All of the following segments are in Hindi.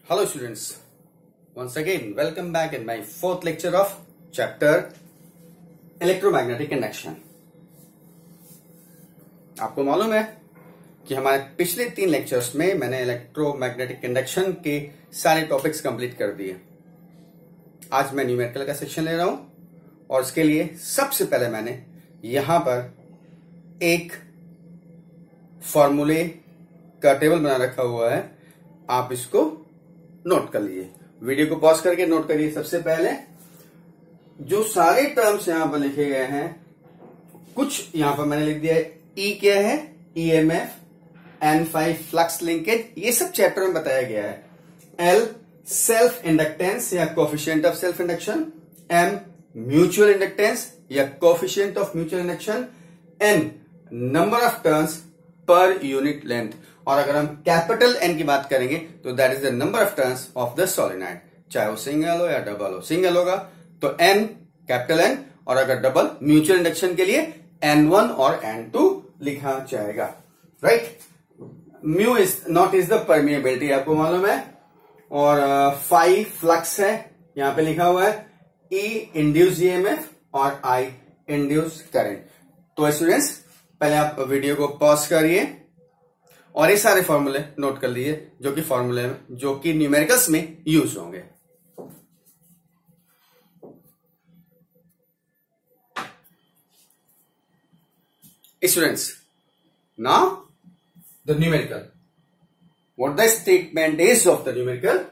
Hello students, once again welcome back in my fourth lecture of chapter electromagnetic induction। आपको मालूम है कि हमारे पिछले 3 लेक्चर्स में मैंने इलेक्ट्रोमैग्नेटिक इंडक्शन के सारे टॉपिक्स कंप्लीट कर दिए। आज मैं न्यूमेरिकल का सेक्शन ले रहा हूं और इसके लिए सबसे पहले मैंने यहां पर एक फॉर्मूले का टेबल बना रखा हुआ है, आप इसको नोट कर लीजिए। वीडियो को पॉज करके नोट करिए। सबसे पहले जो सारे टर्म्स यहां पर लिखे गए हैं, कुछ यहां पर मैंने लिख दिया है। ई क्या है? ईएमएफ, N5 फ्लक्स लिंकेज, ये सब चैप्टर में बताया गया है। एल सेल्फ इंडक्टेंस या coefficient of self induction, M mutual inductance या coefficient of mutual induction, N number of turns per unit length, और अगर हम कैपिटल एन की बात करेंगे तो that is the number of turns of the solenoid, चाहे वो सिंगल हो या डबल हो। सिंगल होगा तो एन कैपिटल एन, और अगर डबल म्यूचुअल इंडक्शन के लिए N1 और N2 लिखा जाएगा। Right, mu is not is the permeability, आपको मालूम है, और फाई फ्लक्स है, यहां पे लिखा हुआ है। ई इंड्यूस ईएमएफ और आई इंड्यूस करंट। तो स्टूडेंट्स पहले आप वीडियो को पॉज करिए और ये सारे फॉर्मूले नोट कर लीजिए जो कि न्यूमेरिकल्स में यूज होंगे। Students, now the numerical. What the statement is of the numerical?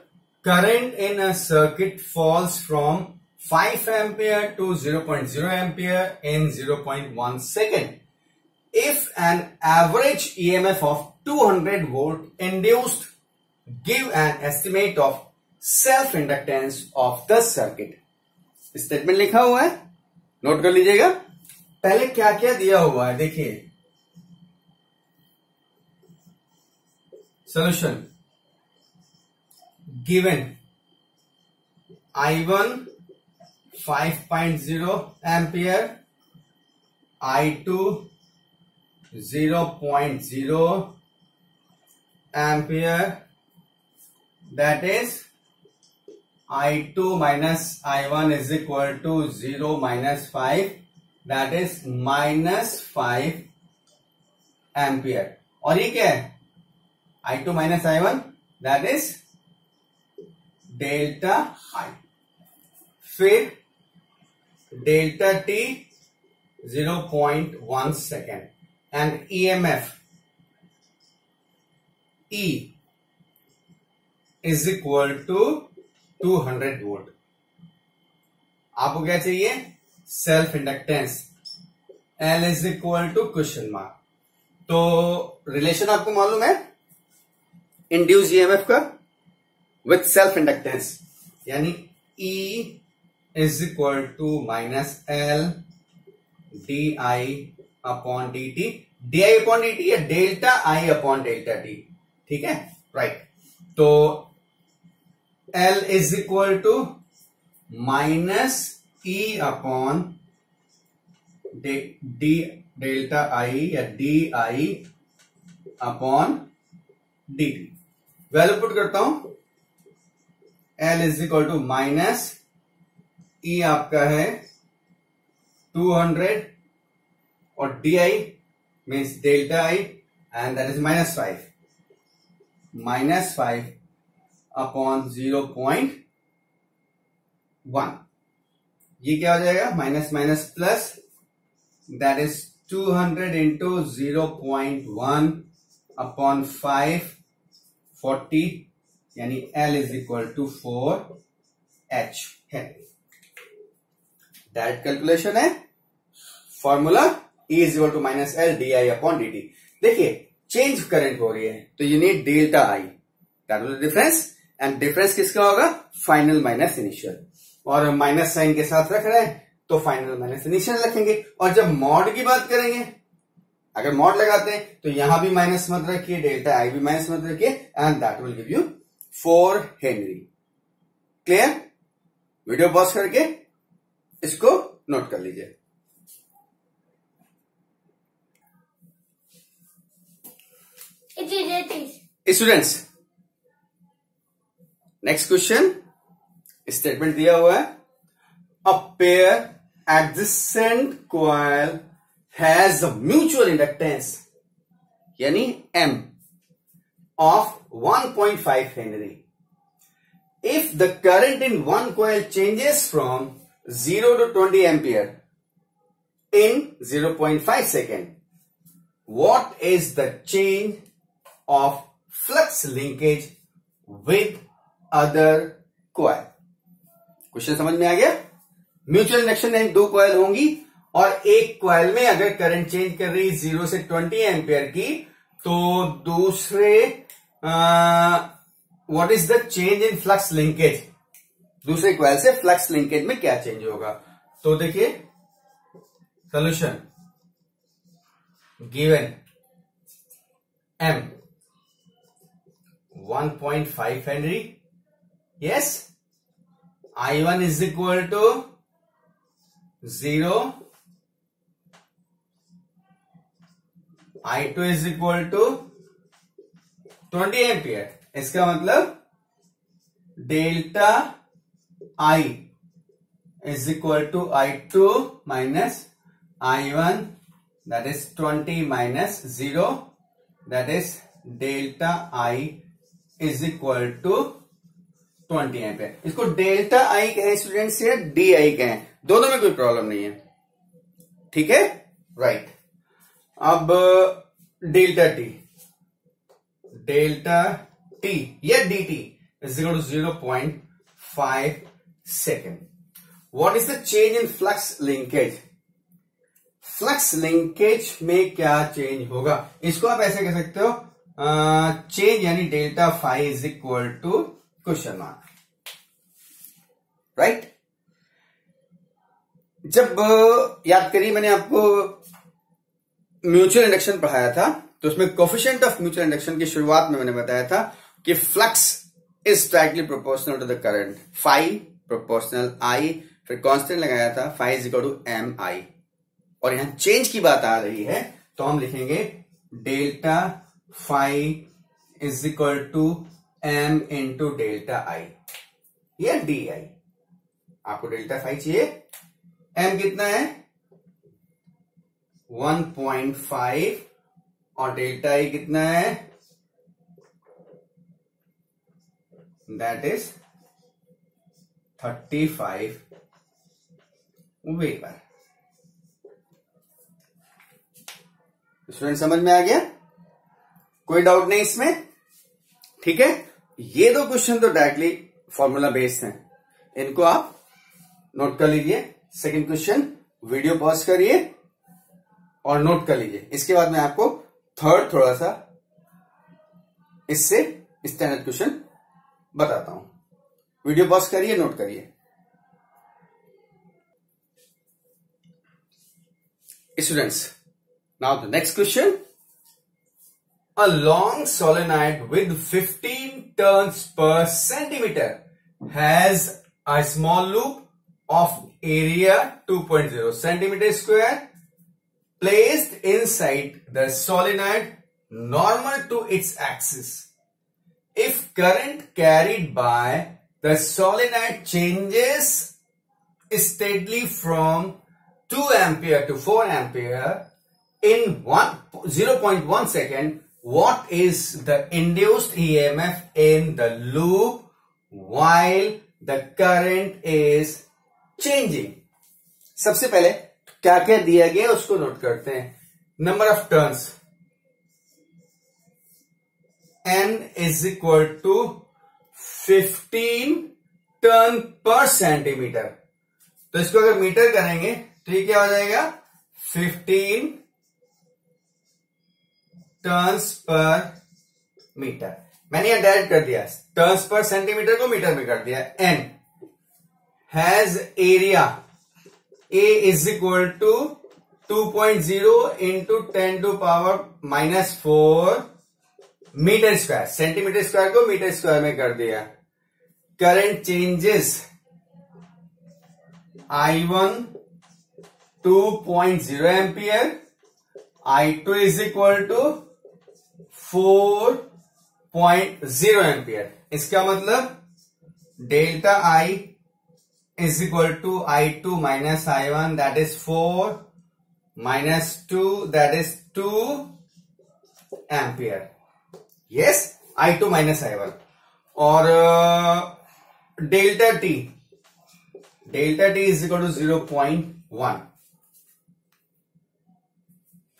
Current in a circuit falls from 5 ampere to 0.0 ampere in 0.1 second. If an average EMF of 200 volt induced, give an estimate of self inductance of the circuit. Statement लिखा हुआ है, नोट कर लीजिएगा। पहले क्या क्या दिया हुआ है देखिए। Solution given I1 5.0 ampere, I2 0.0 ampere, that is I2 minus I1 is equal to 0 minus 5, that is minus 5 ampere. और ये क्या है? I2 minus I1, that is delta I। फिर delta T 0.1 second, and EMF E is equal to 200 volt. आपको क्या चाहिए? Self inductance L is equal to question mark. तो रिलेशन आपको मालूम है इंड्यूस ईएमएफ का विथ सेल्फ इंडक्टेंस, यानी E is equal to minus L d I upon d t, d I upon d t या डेल्टा आई अपॉन डेल्टा टी। ठीक है, राइट। तो L is equal to minus E upon d delta आई या डी आई upon d t. Value put करता हूं, L is equal to minus E आपका है 200 और d I means delta I, and that is minus 5 upon 0.1। ये क्या हो जाएगा? Minus minus plus, that is 200 into 0.1 upon 540, यानी L is equal to 4H है। डायरेक्ट कैलकुलेशन है। Formula E is equal to minus L d I upon d t. देखिए चेंज करंट हो रही है तो you need delta i, that will difference, and difference किसका होगा? फाइनल माइनस इनिशियल, और माइनस साइन के साथ रख रहे हैं तो फाइनल माइनस इनिशियल रखेंगे। और जब मॉड की बात करेंगे, अगर मॉड लगाते हैं तो यहां भी माइनस मत रखिए, डेल्टा आई भी माइनस मत रखिए, and that will give you 4 Henry. Clear? Video pause करके इसको नोट कर लीजिए। Students, नेक्स्ट क्वेश्चन, स्टेटमेंट दिया हुआ है, a pair adjacent coil has a mutual inductance यानी M of 1.5 Henry. If the current in one coil changes from 0 to 20 ampere in 0.5 second, what is the change of flux linkage with other coil? Question समझ में आ गया? म्यूचुअल इंडक्शन में दो कॉइल होंगी और एक कॉइल में अगर करंट चेंज कर रही 0 से 20 एम्पियर की, तो दूसरे what is the change in flux linkage, दूसरे कॉइल से फ्लक्स लिंकेज में क्या चेंज होगा। तो देखिए solution given M 1.5 henry, yes, I1 is equal to 0, I2 is equal to 20 ampere. इसका मतलब delta I is equal to I2 minus I1, that is 20 minus 0, that is delta I is equal to 20 ampere. इसको डेल्टा I कहें स्टूडेंट्स या DI कहें, दोनों में कोई प्रॉब्लम नहीं है, ठीक है, राइट। अब डेल्टा टी या dt is equal to 0.5 second. What is the change in flux linkage? Flux linkage में क्या चेंज होगा, इसको आप ऐसे कह सकते हो, चेंज यानी delta phi is equal to question mark, right. जब याद करिए मैंने आपको म्यूचुअल इंडक्शन पढ़ाया था, तो उसमें कोफिशिएंट ऑफ म्यूचुअल इंडक्शन की शुरुआत में मैंने बताया था कि flux is directly proportional to the current, phi proportional I, फिर कांस्टेंट लगाया था phi is equal to M I, और यहां चेंज की बात आ रही है तो हम लिखेंगे delta phi is equal to M into delta आई या डी आई। आपको डेल्टा फाई चाहिए, एम कितना है 1.5 और डेल्टा आई कितना है, दैट इज 35 वेबर। स्टूडेंट समझ में आ गया? कोई डाउट नहीं इसमें, ठीक है। ये दो क्वेश्चन तो डायरेक्टली फॉर्मूला बेस्ड हैं, इनको आप नोट कर लीजिए। सेकंड क्वेश्चन वीडियो पॉज करिए और नोट कर लीजिए। इसके बाद मैं आपको थर्ड थोड़ा सा इससे स्टैंडर्ड क्वेश्चन बताता हूं। वीडियो पॉज करिए, नोट करिए। Students, now the next question, a long solenoid with 15 turns per centimeter has a small loop of area 2.0 centimeter square placed inside the solenoid normal to its axis. If current carried by the solenoid changes steadily from 2 ampere to 4 ampere in 0.1 second, what is the induced EMF in the loop while the current is changing? सबसे पहले क्या क्या दिया गया उसको नोट करते हैं। Number of turns N is equal to 15 turn पर सेंटीमीटर। तो इसको अगर मीटर करेंगे तो ये क्या हो जाएगा, 15 टर्न्स पर मीटर। मैंने यहां डायरेक्ट कर दिया, टर्न्स पर सेंटीमीटर को मीटर में कर दिया। N has area A is equal to 2.0 into 10 to power -4 metre square. Centimetre square को मीटर स्क्वायर में कर दिया। Current changes I1 2.0 ampere, I2 is equal to 4.0 ampere. इसका मतलब delta i is equal to I2 minus I1 that is 4 minus 2 that is 2 ampere. Yes, I2 minus I1. और delta t is equal to 0.1.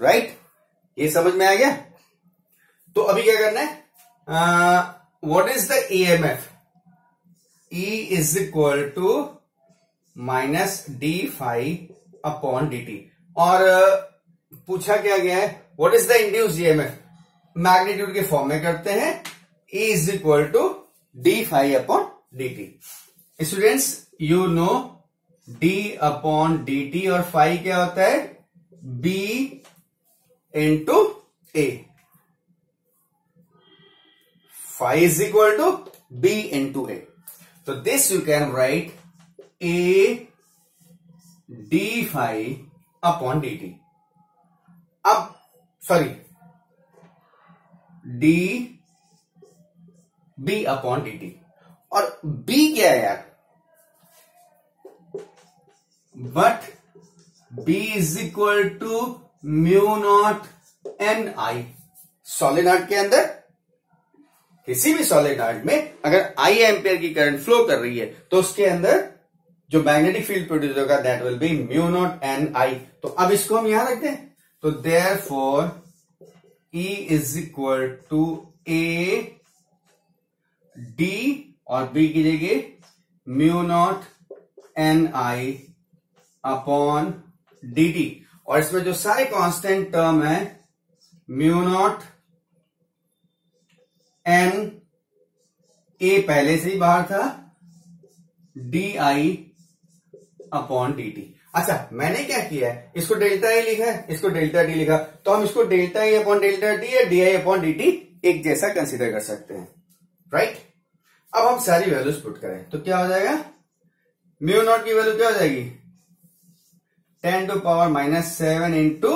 Right, ये समझ में आ गया. तो अभी क्या करना है, what is the EMF? E is equal to minus d∅ upon dt. और पूछा क्या गया है, what is the induce EMF? Magnitude के फॉर्म में करते हैं. E is equal to d∅ upon dt. Students, you know d upon dt और phi क्या होता है? B into A. phi is equal to B into A. So this you can write A d phi upon dt. अब sorry d B upon dt. और B क्या है यार? But B is equal to mu naught N I. Solid heart के अंदर, किसी भी सॉलिड हार्ट में अगर I एम्पियर की करंट फ्लो कर रही है तो उसके अंदर जो मैग्नेटिक फील्ड प्रोड्यूस होगा that will be mu naught N I. तो अब इसको हम यहां रखते हैं. तो therefore E is equal to A D और B की जगह म्यू नॉट एन आई अपॉन डी टी. और इसमें जो सारे कांस्टेंट टर्म है, म्यू नॉट एन ए पहले से ही बाहर था, D I upon d T. अच्छा, मैंने क्या किया है, इसको डेल्टा ए लिखा है, इसको डेल्टा डी लिखा, तो हम इसको delta A upon delta t या डी आई अपॉन डी टी एक जैसा कंसीडर कर सकते हैं. राइट. अब हम सारी वैल्यूज पुट करें तो क्या हो जाएगा? म्यू नॉट की वैल्यू क्या हो जाएगी? 10 to power minus 7 into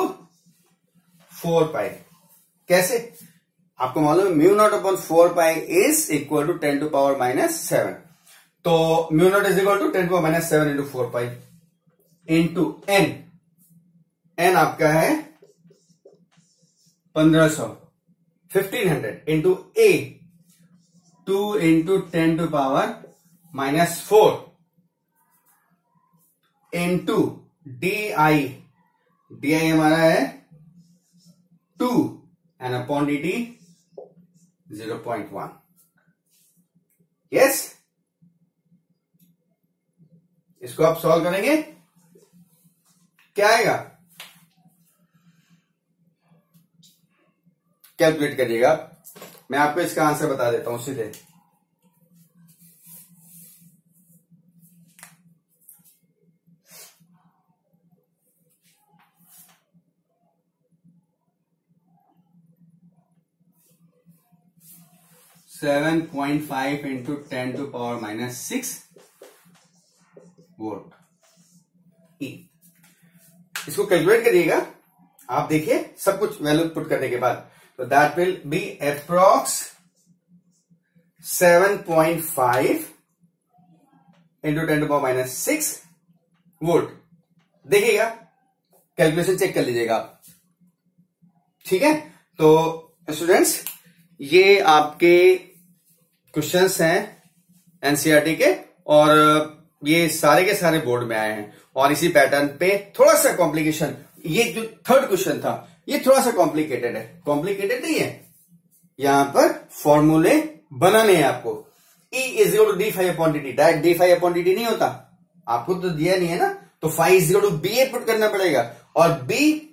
4 pi. कैसे? आपको मालूम है mu naught upon 4 pi is equal to 10 to power minus 7. तो mu naught is equal to 10 to power minus 7 into 4 pi into N. N आपका है 1500, 1500 into A 2 into 10 to power minus 4 into d i. D i हमारा है 2 and upon d T 0.1. Yes, इसको आप सॉल्व करेंगे, क्या आएगा? कैलकुलेट करिएगा. मैं आपको इसका आंसर बता देता हूं सीधे. (7.5 into 10 to power minus 6 volt E. इसको कैलकुलेट करिएगा. आप देखिए सब कुछ वैल्यू पुट करने के बाद, तो that will be approx 7.5 into 10 to power minus 6 volt. देखिएगा, कैलकुलेशन चेक कर लीजिएगा आप. ठीक है. तो स्टूडेंट्स, ये आपके क्वेश्चंस हैं एनसीईआरटी के, और ये सारे के सारे बोर्ड में आए हैं. और इसी पैटर्न पे थोड़ा सा कॉम्प्लिकेशन, ये जो थर्ड क्वेश्चन था ये थोड़ा सा कॉम्प्लिकेटेड है. कॉम्प्लिकेटेड नहीं है, यहां पर फॉर्मूले बनाने हैं आपको. E is equal to d phi upon d t. Direct d phi upon d t नहीं होता, आपको तो दिया नहीं है ना. तो phi is equal to B A put करना पड़ेगा, और बी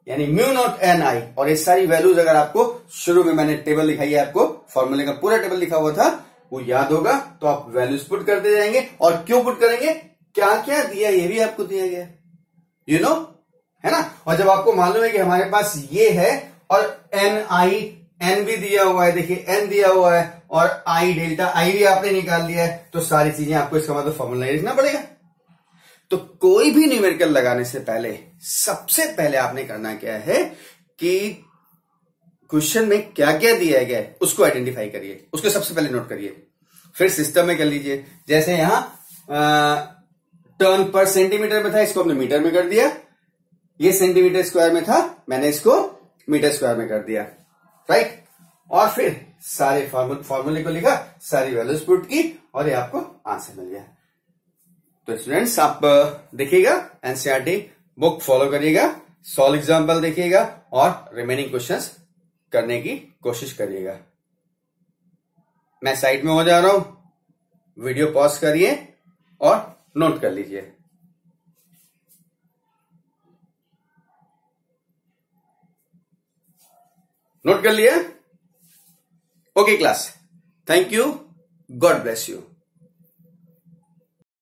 यानी म्यू नॉट एन आई. और ये सारी वैल्यूज अगर आपको शुरू में मैंने टेबल दिखाई है, आपको फॉर्मूले का पूरा टेबल लिखा हुआ था, वो याद होगा, तो आप वैल्यूज पुट करते जाएंगे. और क्यों पुट करेंगे, क्या क्या दिया ये भी आपको दिया गया, यू नो, है ना. और जब आपको मालूम है कि हमारे पास ये है और एन आई, एन भी दिया हुआ है, देखिए एन दिया हुआ है, और आई डेल्टा आई भी आपने निकाल लिया है, तो सारी चीजें आपको इसका मतलब फॉर्मूला लिखना पड़ेगा. तो कोई भी न्यूमेरिकल लगाने से पहले सबसे पहले आपने करना क्या है कि क्वेश्चन में क्या क्या दिया गया है उसको आइडेंटिफाई करिए, उसको सबसे पहले नोट करिए. फिर सिस्टम में कर लीजिए। जैसे यहां टर्न पर सेंटीमीटर में था, इसको हमने मीटर में कर दिया। ये सेंटीमीटर स्क्वायर में था, मैंने इसको मीटर स्क्वायर में कर दिया, राइट। और फिर सारे फॉर्मूले को लिखा, सारी वैल्यूज पुट की और ये आपको आंसर मिल गया। तो स्टूडेंट्स आप देखिएगा एनसीईआरटी बुक फॉलो करिएगा, सॉल्व एग्जाम्पल देखिएगा और रिमेनिंग क्वेश्चंस करने की कोशिश करिएगा। मैं साइट में हो जा रहा हूं, वीडियो पॉज करिए और नोट कर लीजिए। नोट कर लिया? Okay class, thank you, God bless you.